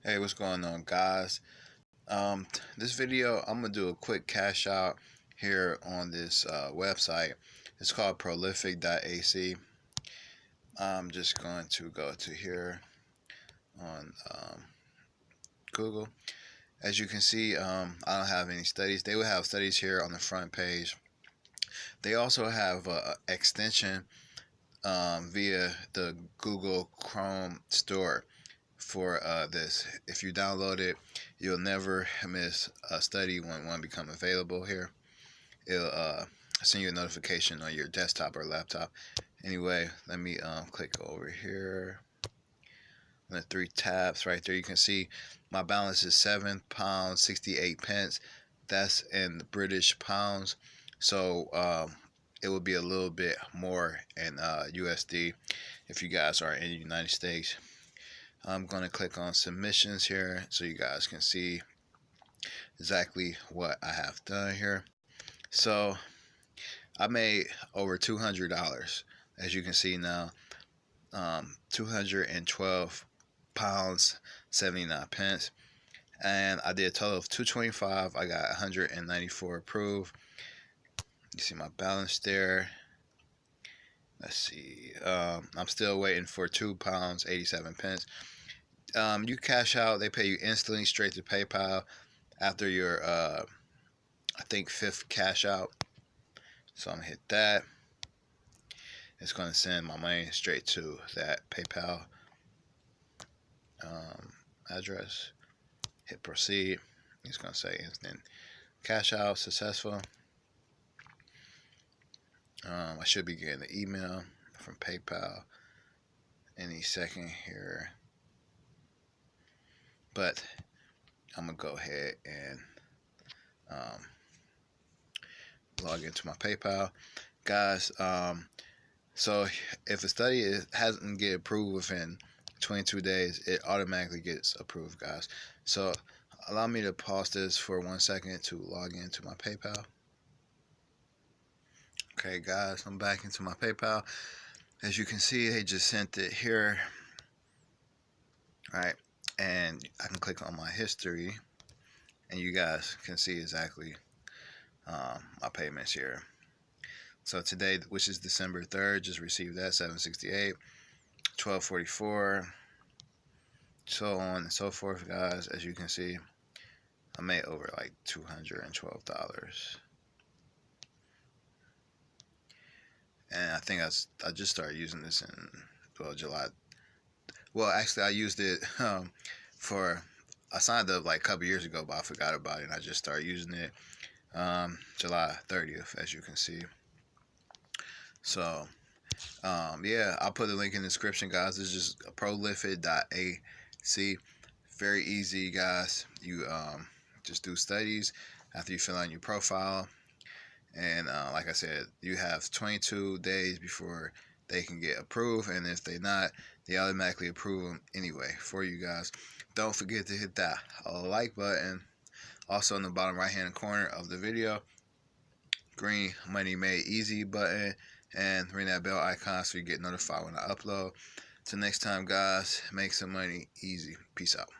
Hey, what's going on, guys? This video, I'm gonna do a quick cash out here on this website. It's called Prolific.Ac. I'm just going to go to here on Google. As you can see, I don't have any studies. They will have studies here on the front page. They also have a extension via the Google Chrome store for this. If you download it, you'll never miss a study when one become available here. It'll send you a notification on your desktop or laptop. Anyway, let me click over here on the three tabs right there. You can see my balance is £7.68. That's in British pounds, so it will be a little bit more in USD if you guys are in the United States. I'm going to click on submissions here so you guys can see exactly what I have done here. So I made over $200, as you can see now. 212 pounds 79 pence, and I did a total of 225. I got 194 approved. You see my balance there. Let's see. I'm still waiting for 2 pounds 87 pence. You cash out, they pay you instantly straight to PayPal after your I think 5th cash out. So I'm gonna hit that. It's gonna send my money straight to that PayPal address. Hit proceed. It's gonna say instant cash out successful. I should be getting the email from PayPal any second here, but I'm gonna go ahead and log into my PayPal, guys. So if a study hasn't get approved within 22 days, it automatically gets approved, guys. So allow me to pause this for 1 second to log into my PayPal. Okay, guys, I'm back into my PayPal. As you can see, they just sent it here. All right, and I can click on my history, and you guys can see exactly my payments here. So today, which is December 3rd, just received that, 768, 1244, so on and so forth, guys. As you can see, I made over like $212. And I think I just started using this in July. Well, actually, I used it I signed up like a couple years ago, but I forgot about it, and I just started using it July 30th, as you can see. So yeah, I'll put the link in the description, guys. This is just Prolific.Ac. Very easy, guys. You just do studies after you fill out your profile. And like I said, you have 22 days before they can get approved, and if they're not, they automatically approve them anyway for you guys. Don't forget to hit that like button. Also in the bottom right hand corner of the video, green money made easy button, and ring that bell icon so you get notified when I upload. Till next time, guys, make some money easy. Peace out.